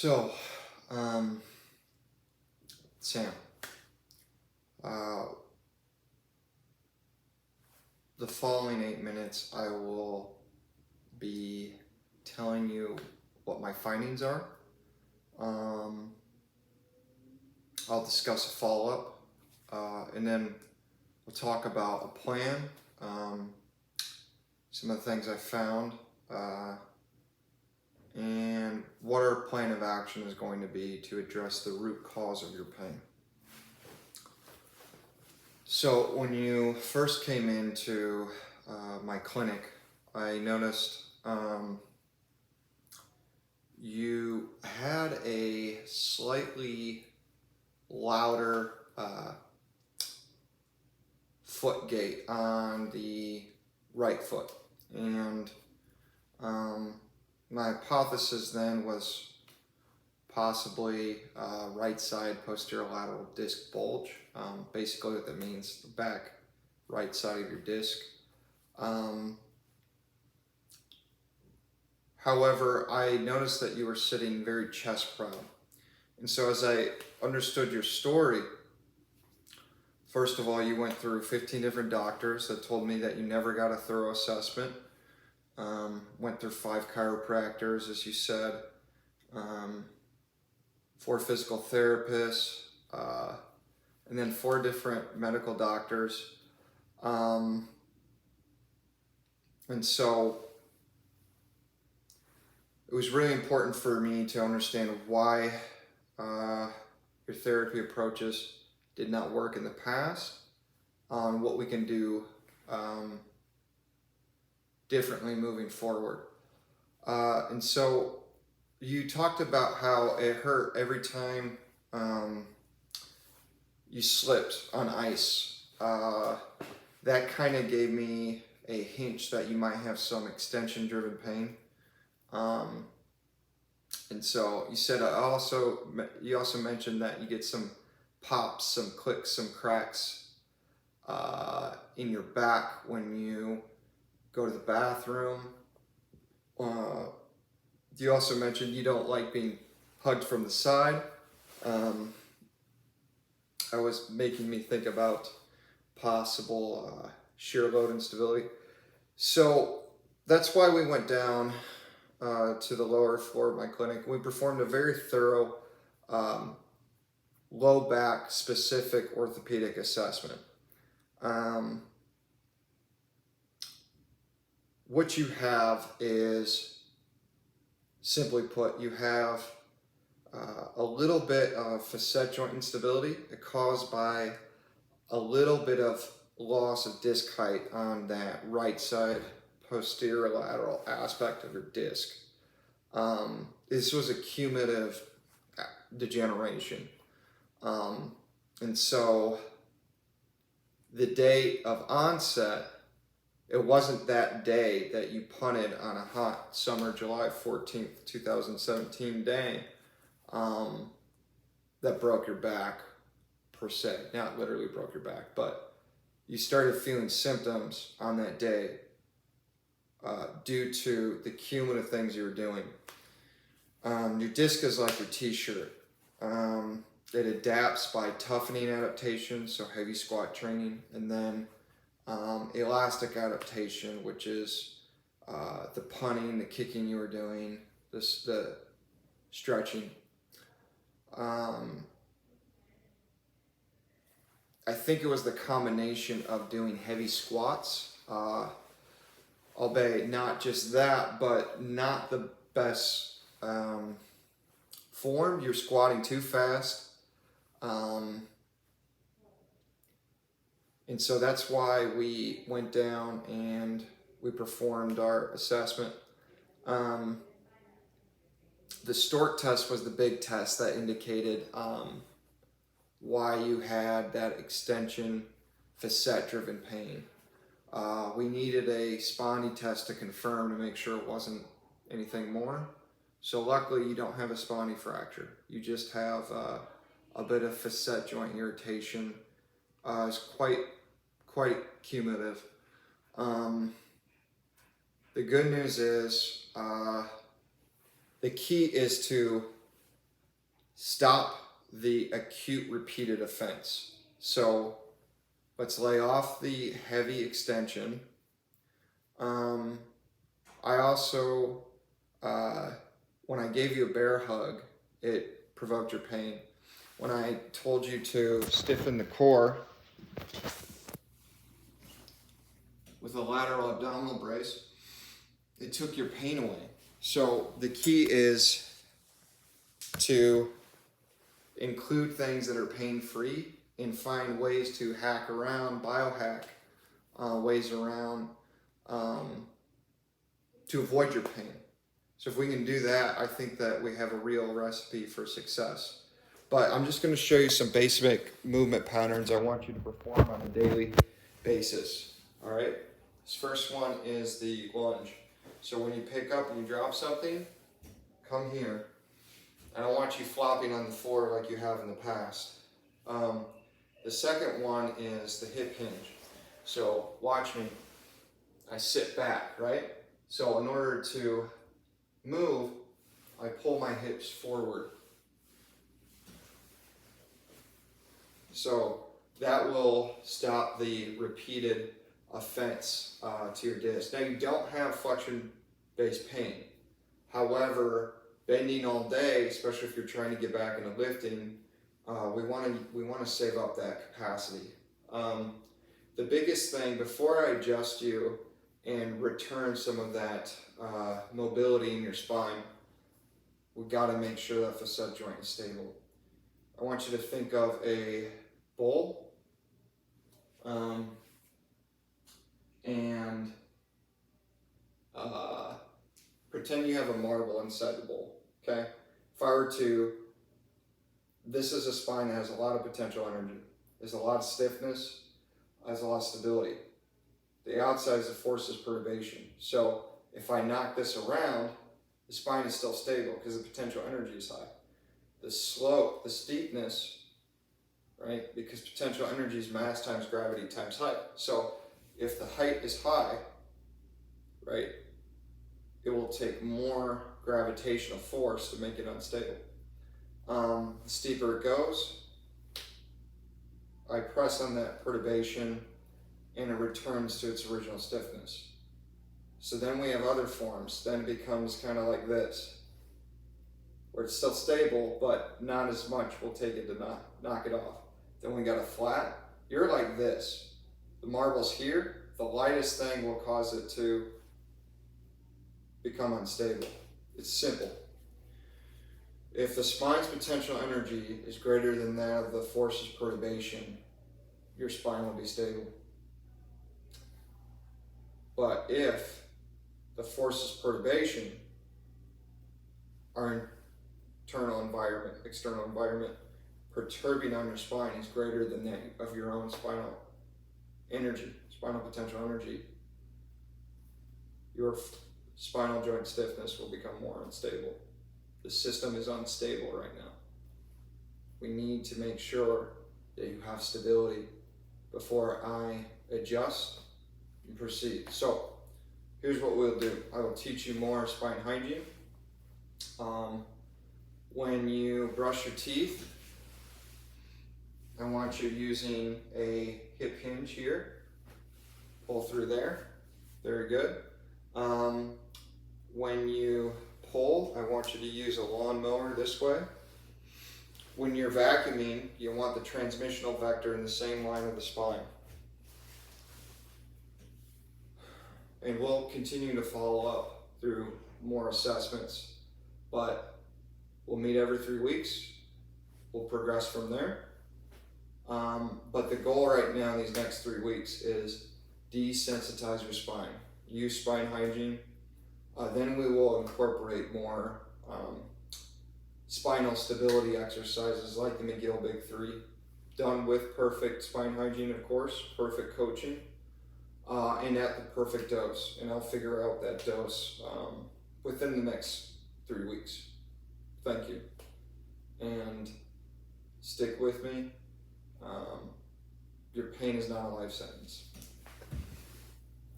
So, um, Sam, uh, the following 8 minutes, I will be telling you what my findings are. Um, I'll discuss a follow up, and then we'll talk about a plan, um, some of the things I found, and what our plan of action is going to be to address the root cause of your pain. So when you first came into my clinic, I noticed you had a slightly louder foot gait on the right foot. And my hypothesis then was possibly right side posterior lateral disc bulge. Basically what that means, the back right side of your disc. However, I noticed that you were sitting very chest proud. And so as I understood your story, first of all, you went through 15 different doctors that told me that you never got a thorough assessment. Went through 5 chiropractors, as you said, 4 physical therapists, and then 4 different medical doctors. And so it was really important for me to understand why your therapy approaches did not work in the past, on what we can do differently moving forward. And so you talked about how it hurt every time you slipped on ice. That kind of gave me a hint that you might have some extension driven pain. And so you said you also mentioned that you get some pops, some clicks, some cracks in your back when you go to the bathroom. You also mentioned you don't like being hugged from the side. That was making me think about possible shear load instability. So that's why we went down to the lower floor of my clinic. We performed a very thorough low back specific orthopedic assessment. What you have is, simply put, you have a little bit of facet joint instability caused by a little bit of loss of disc height on that right side posterior lateral aspect of your disc. This was a cumulative degeneration. And so the date of onset, it wasn't that day that you punted on a hot summer July 14th, 2017 day that broke your back per se. Not literally broke your back, but you started feeling symptoms on that day due to the cumulative things you were doing. Your disc is like your t-shirt. It adapts by toughening adaptation, so heavy squat training, and then elastic adaptation, which is the punting, the kicking you were doing, the stretching. I think it was the combination of doing heavy squats, albeit not just that, but not the best form. You're squatting too fast. And so that's why we went down and we performed our assessment. The Stork test was the big test that indicated why you had that extension facet driven pain. We needed a spondy test to confirm to make sure it wasn't anything more. So luckily you don't have a spondy fracture. You just have a bit of facet joint irritation. It's quite cumulative. The good news is the key is to stop the acute repeated offense. So let's lay off the heavy extension. I also, when I gave you a bear hug, it provoked your pain. When I told you to stiffen the core with a lateral abdominal brace, it took your pain away. So the key is to include things that are pain-free and find ways to hack around, biohack ways around to avoid your pain. So if we can do that, I think that we have a real recipe for success. But I'm just going to show you some basic movement patterns I want you to perform on a daily basis. All right? This first one is the lunge. So when you pick up and you drop something, come here. I don't want you flopping on the floor like you have in the past. The second one is the hip hinge. So watch me. I sit back, right? So in order to move, I pull my hips forward. So that will stop the repeated offense to your disc. Now you don't have flexion-based pain. However, bending all day, especially if you're trying to get back into lifting, we want to save up that capacity. The biggest thing before I adjust you and return some of that mobility in your spine, we got to make sure that facet joint is stable. I want you to think of a bowl, and pretend you have a marble inside the bowl. Okay, if I were to, this is a spine that has a lot of potential energy. There's a lot of stiffness, has a lot of stability. The outside is a forces perturbation. So if I knock this around, the spine is still stable because the potential energy is high. The slope, the steepness, right? Because potential energy is mass times gravity times height. So if the height is high, right, it will take more gravitational force to make it unstable. The steeper it goes, I press on that perturbation and it returns to its original stiffness. So then we have other forms. Then it becomes kind of like this, where it's still stable, but not as much will take it to knock it off. Then we got a flat. You're like this. The marble's here. The lightest thing will cause it to become unstable. It's simple. If the spine's potential energy is greater than that of the force's perturbation, your spine will be stable. But if the force's perturbation, our internal environment, external environment, perturbing on your spine is greater than that of your own spinal energy, spinal potential energy, your spinal joint stiffness will become more unstable. The system is unstable right now. We need to make sure that you have stability before I adjust and proceed. So here's what we'll do. I will teach you more spine hygiene. When you brush your teeth, I want you using a hip hinge here. Pull through there. Very good. When you pull, I want you to use a lawnmower this way. When you're vacuuming, you want the transmissional vector in the same line of the spine. And we'll continue to follow up through more assessments, but we'll meet every 3 weeks. We'll progress from there. But the goal right now, these next 3 weeks, is desensitize your spine. Use spine hygiene. Then we will incorporate more spinal stability exercises like the McGill Big 3, done with perfect spine hygiene, of course, perfect coaching, and at the perfect dose. And I'll figure out that dose within the next 3 weeks. Thank you. And stick with me. Your pain is not a life sentence.